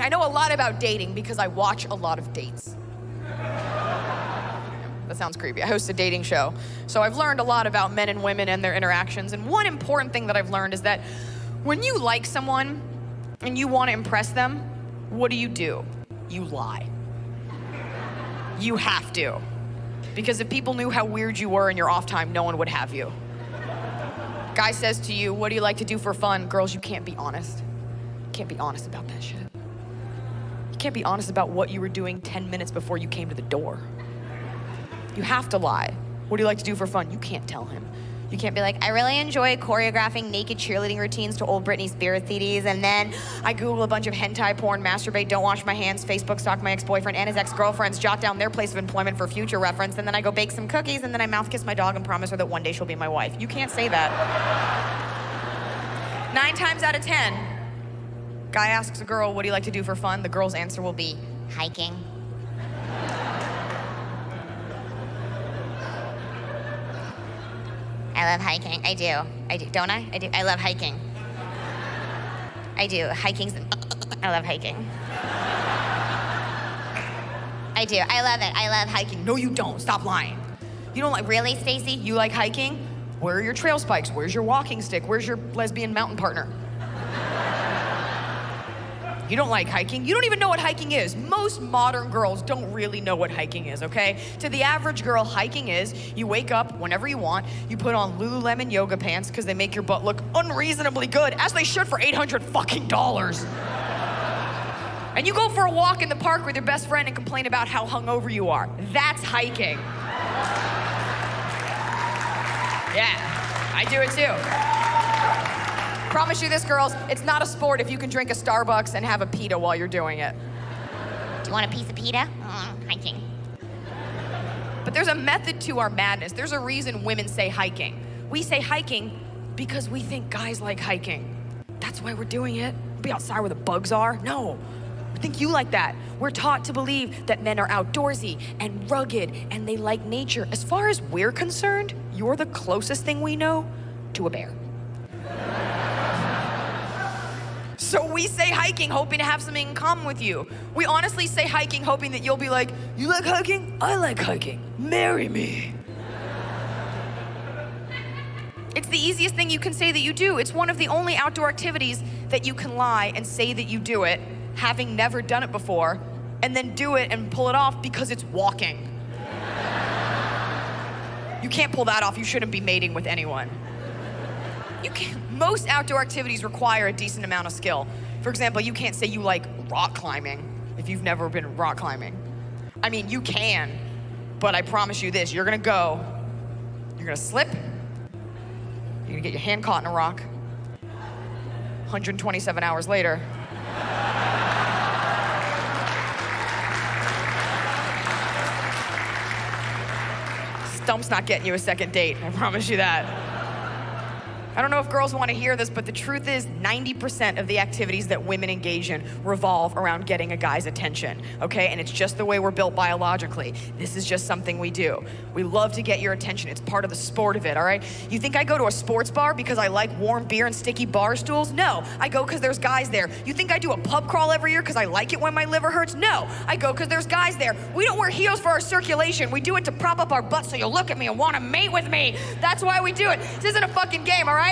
I know a lot about dating because I watch a lot of dates. That sounds creepy. I host a dating show. So I've learned a lot about men and women and their interactions. And one important thing that I've learned is that when you like someone and you want to impress them, what do? You lie. You have to. Because if people knew how weird you were in your off time, no one would have you. Guy says to you, what do you like to do for fun? Girls, you can't be honest. You can't be honest about that shit. You can't be honest about what you were doing 10 minutes before you came to the door. You have to lie. What do you like to do for fun? You can't tell him. You can't be like, I really enjoy choreographing naked cheerleading routines to old Britney Spears CDs, and then I Google a bunch of hentai porn, masturbate, don't wash my hands, Facebook stalk my ex-boyfriend and his ex-girlfriends, jot down their place of employment for future reference, and then I go bake some cookies, and then I mouth kiss my dog and promise her that one day she'll be my wife. You can't say that. 9 times out of 10, guy asks a girl, what do you like to do for fun? The girl's answer will be, hiking. I love hiking. I do, don't I? I do. I love hiking. I do. I love hiking. I do. I love it. I love hiking. No, you don't. Stop lying. You don't like, really, Stacy? You like hiking? Where are your trail spikes? Where's your walking stick? Where's your lesbian mountain partner? You don't like hiking. You don't even know what hiking is. Most modern girls don't really know what hiking is, okay? To the average girl, hiking is you wake up whenever you want, you put on Lululemon yoga pants because they make your butt look unreasonably good, as they should for $800 fucking dollars. And you go for a walk in the park with your best friend and complain about how hungover you are. That's hiking. Yeah, I do it too. Promise you this, girls, it's not a sport if you can drink a Starbucks and have a pita while you're doing it. Do you want a piece of pita? Hiking. But there's a method to our madness. There's a reason women say hiking. We say hiking because we think guys like hiking. That's why we're doing it. Be outside where the bugs are? No. We think you like that. We're taught to believe that men are outdoorsy and rugged and they like nature. As far as we're concerned, you're the closest thing we know to a bear. So we say hiking hoping to have something in common with you. We honestly say hiking hoping that you'll be like, you like hiking? I like hiking. Marry me. It's the easiest thing you can say that you do. It's one of the only outdoor activities that you can lie and say that you do it, having never done it before, and then do it and pull it off because it's walking. You can't pull that off. You shouldn't be mating with anyone. Most outdoor activities require a decent amount of skill. For example, you can't say you like rock climbing if you've never been rock climbing. I mean, you can, but I promise you this, you're gonna slip, you're gonna get your hand caught in a rock. 127 hours later, Stump's not getting you a second date, I promise you that. I don't know if girls want to hear this, but the truth is 90% of the activities that women engage in revolve around getting a guy's attention, okay? And it's just the way we're built biologically. This is just something we do. We love to get your attention. It's part of the sport of it, all right? You think I go to a sports bar because I like warm beer and sticky bar stools? No, I go because there's guys there. You think I do a pub crawl every year because I like it when my liver hurts? No, I go because there's guys there. We don't wear heels for our circulation. We do it to prop up our butts so you'll look at me and want to mate with me. That's why we do it. This isn't a fucking game, all right?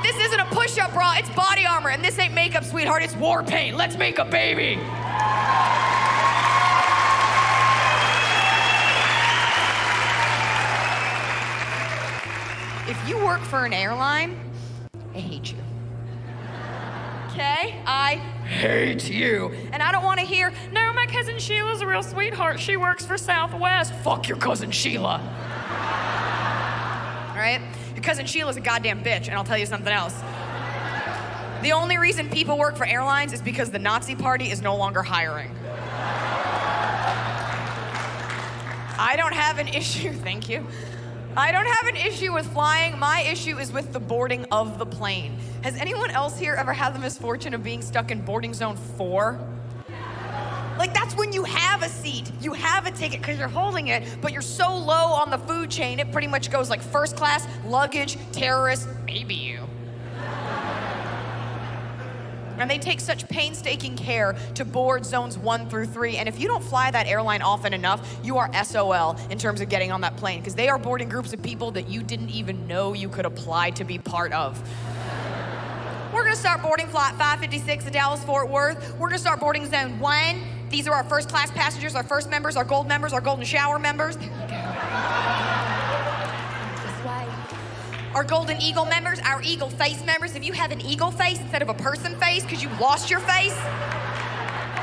This isn't a push-up bra, it's body armor, and this ain't makeup, sweetheart, it's war paint. Let's make a baby. If you work for an airline, I hate you. Okay? I hate you. And I don't want to hear, no, my cousin Sheila's a real sweetheart. She works for Southwest. Fuck your cousin Sheila. All right? Your cousin Sheila's a goddamn bitch, and I'll tell you something else. The only reason people work for airlines is because the Nazi Party is no longer hiring. I don't have an issue, thank you. I don't have an issue with flying. My issue is with the boarding of the plane. Has anyone else here ever had the misfortune of being stuck in boarding zone 4? Like, that's when you have a seat. You have a ticket because you're holding it, but you're so low on the food chain, it pretty much goes like first class, luggage, terrorist, maybe you. And they take such painstaking care to board zones 1 through 3. And if you don't fly that airline often enough, you are SOL in terms of getting on that plane, because they are boarding groups of people that you didn't even know you could apply to be part of. We're gonna start boarding flight 556 to Dallas-Fort Worth. We're gonna start boarding zone 1. These are our first class passengers, our first members, our gold members, our golden shower members. There you go. This way. Our golden eagle members, our eagle face members. If you have an eagle face instead of a person face because you lost your face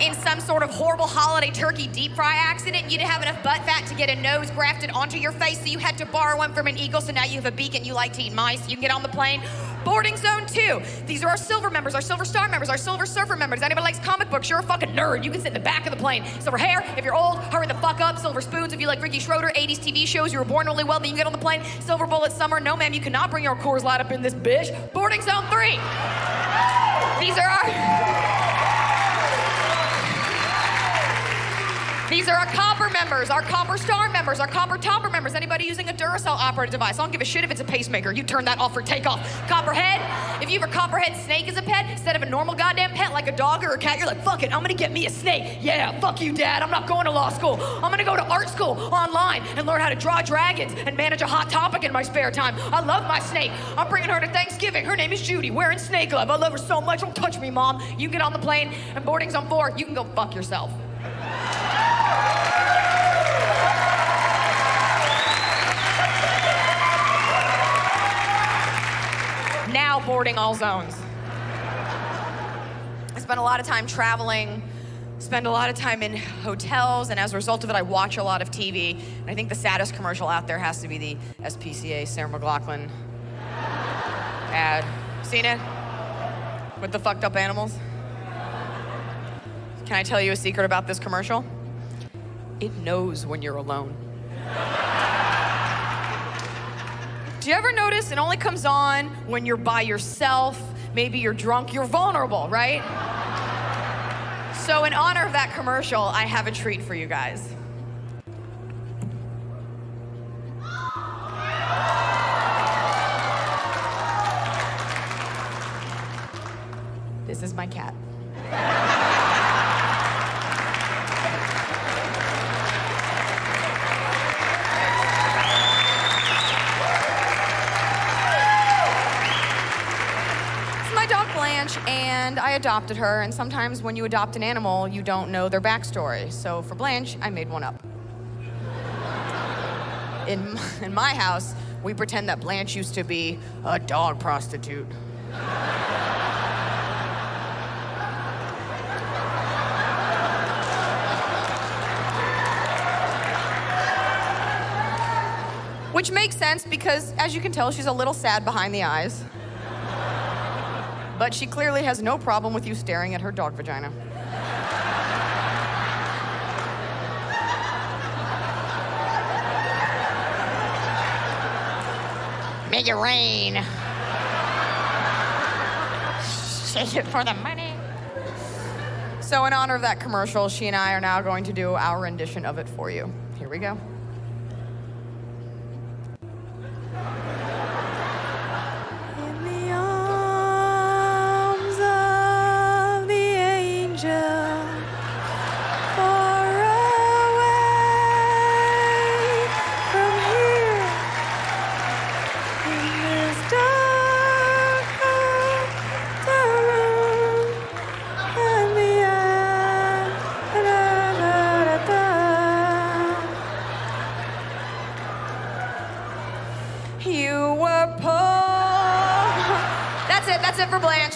in some sort of horrible holiday turkey deep fry accident, you didn't have enough butt fat to get a nose grafted onto your face, so you had to borrow one from an eagle, so now you have a beak and you like to eat mice. You can get on the plane. Boarding zone 2. These are our silver members, our silver star members, our silver surfer members. Anybody likes comic books, you're a fucking nerd. You can sit in the back of the plane. Silver hair, if you're old, hurry the fuck up. Silver spoons, if you like Ricky Schroeder, 80s TV shows, you were born really well, then you can get on the plane. Silver bullet summer, no ma'am, you cannot bring your Coors Light up in this bitch. Boarding zone 3. These are our copper members, our copper star members, our copper topper members. Anybody using a Duracell operated device? I don't give a shit if it's a pacemaker. You turn that off for takeoff. Copperhead, if you have a copperhead snake as a pet, instead of a normal goddamn pet like a dog or a cat, you're like, fuck it, I'm gonna get me a snake. Yeah, fuck you, Dad. I'm not going to law school. I'm gonna go to art school online and learn how to draw dragons and manage a hot topic in my spare time. I love my snake. I'm bringing her to Thanksgiving. Her name is Judy, wearing snake glove. I love her so much. Don't touch me, Mom. You can get on the plane, and boarding's on 4. You can go fuck yourself. Now boarding all zones. I spend a lot of time traveling, spend a lot of time in hotels, and as a result of it, I watch a lot of TV. And I think the saddest commercial out there has to be the SPCA Sarah McLachlan ad. Seen it? With the fucked up animals? Can I tell you a secret about this commercial? It knows when you're alone. Do you ever notice it only comes on when you're by yourself, maybe you're drunk, you're vulnerable, right? So in honor of that commercial, I have a treat for you guys. This is my cat. And I adopted her, and sometimes when you adopt an animal, you don't know their backstory. So for Blanche, I made one up. In my house, we pretend that Blanche used to be a dog prostitute. Which makes sense because, as you can tell, she's a little sad behind the eyes. But she clearly has no problem with you staring at her dog vagina. Make it rain. Shake it for the money. So in honor of that commercial, she and I are now going to do our rendition of it for you. Here we go. You were poor. That's it for Blanche.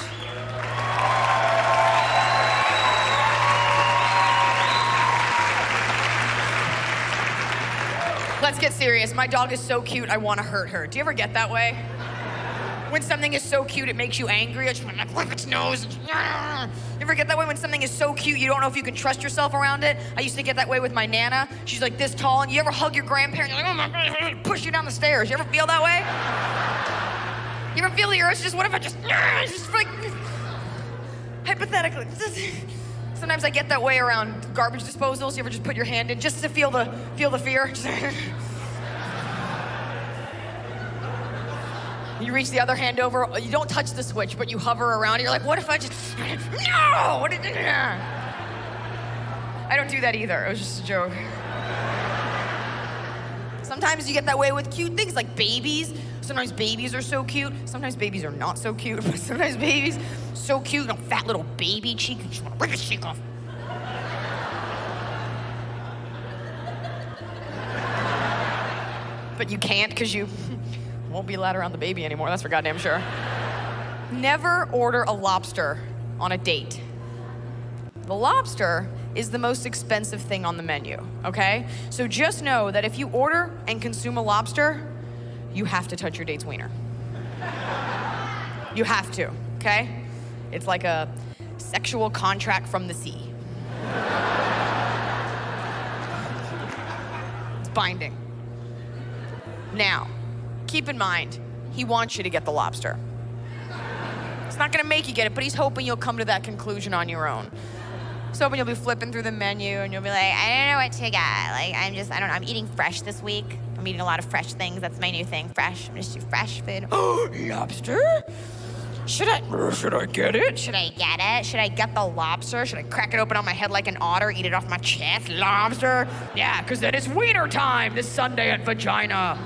Let's get serious. My dog is so cute, I want to hurt her. Do you ever get that way? When something is so cute, it makes you angry. I just want to flip its nose. You ever get that way when something is so cute, you don't know if you can trust yourself around it? I used to get that way with my Nana. She's like this tall, and you ever hug your grandparent? You're like, oh my God, push you down the stairs. You ever feel that way? You ever feel the urge? Just what if I just like, hypothetically. Sometimes I get that way around garbage disposals. You ever just put your hand in just to feel the fear? You reach the other hand over, you don't touch the switch, but you hover around, you're like, what if I just, no! What did I don't do that either, it was just a joke. Sometimes you get that way with cute things like babies. Sometimes babies are so cute. Sometimes babies are not so cute, but sometimes babies so cute, a fat little baby cheek, you just want to rip his cheek off. But you can't because you won't be allowed around the baby anymore, that's for goddamn sure. Never order a lobster on a date. The lobster is the most expensive thing on the menu, okay? So just know that if you order and consume a lobster, you have to touch your date's wiener. You have to, okay? It's like a sexual contract from the sea. It's binding. Now, keep in mind, he wants you to get the lobster. He's not gonna make you get it, but he's hoping you'll come to that conclusion on your own. He's hoping you'll be flipping through the menu and you'll be like, I don't know what to get. Like, I don't know, I'm eating fresh this week. I'm eating a lot of fresh things. That's my new thing, fresh. I'm just do fresh food. Oh, lobster? Should I get it? Should I get it? Should I get the lobster? Should I crack it open on my head like an otter, eat it off my chest? Lobster? Yeah, because then it's wiener time this Sunday at Vagina.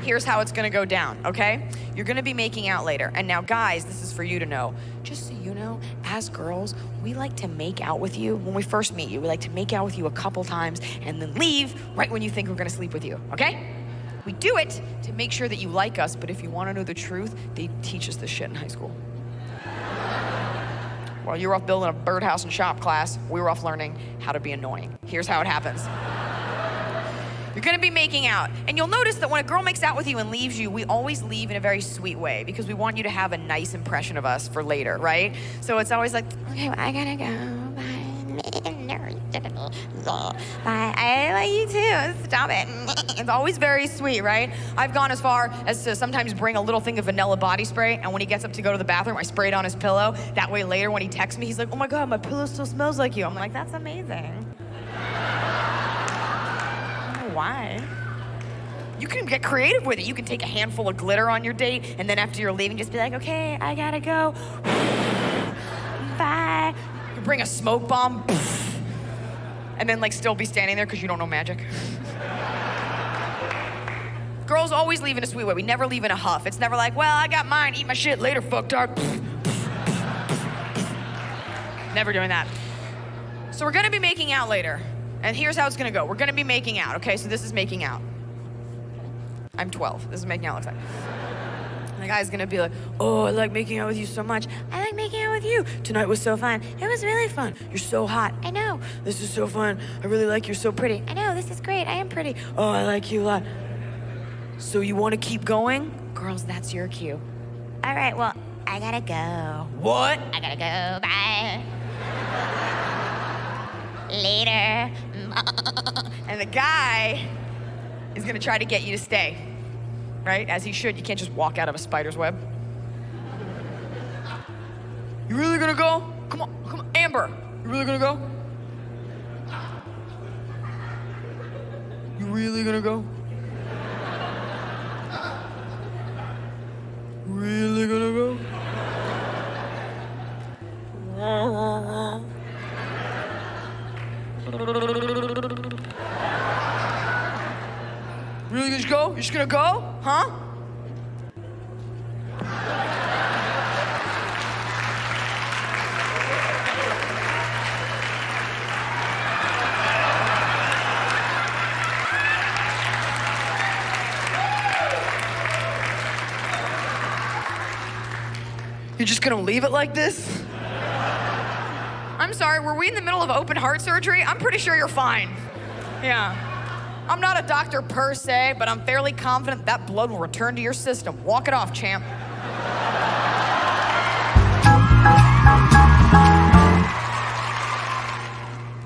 Here's how it's gonna go down, okay? You're gonna be making out later. And now guys, this is for you to know. Just so you know, as girls, we like to make out with you when we first meet you. We like to make out with you a couple times and then leave right when you think we're gonna sleep with you, okay? We do it to make sure that you like us, but if you wanna know the truth, they teach us this shit in high school. While you were off building a birdhouse and shop class, we were off learning how to be annoying. Here's how it happens. You're gonna be making out. And you'll notice that when a girl makes out with you and leaves you, we always leave in a very sweet way because we want you to have a nice impression of us for later, right? So it's always like, okay, well, I gotta go, bye. Bye, I like you too, stop it. It's always very sweet, right? I've gone as far as to sometimes bring a little thing of vanilla body spray, and when he gets up to go to the bathroom, I spray it on his pillow. That way later when he texts me, he's like, oh my God, my pillow still smells like you. I'm like, that's amazing. Why? You can get creative with it. You can take a handful of glitter on your date, and then after you're leaving, just be like, okay, I gotta go. Bye. You bring a smoke bomb, and then like still be standing there because you don't know magic. Girls always leave in a sweet way. We never leave in a huff. It's never like, well, I got mine, eat my shit later, fucktard. Never doing that. So we're gonna be making out later. And here's how it's gonna go. We're gonna be making out, okay? So this is making out. I'm 12. This is making out looks like. And the guy's gonna be like, oh, I like making out with you so much. I like making out with you. Tonight was so fun. It was really fun. You're so hot. I know. This is so fun. I really like you're so pretty. I know, this is great. I am pretty. Oh, I like you a lot. So you wanna keep going? Girls, that's your cue. All right, well, I gotta go. What? I gotta go. Bye. Later. And the guy is gonna try to get you to stay, right? As he should. You can't just walk out of a spider's web. You really gonna go? Come on, Amber. You really gonna go? You really gonna go? Really gonna go? Really gonna go? You're just gonna go? Huh? You're just gonna leave it like this? I'm sorry, were we in the middle of open heart surgery? I'm pretty sure you're fine. Yeah. I'm not a doctor per se, but I'm fairly confident that blood will return to your system. Walk it off, champ.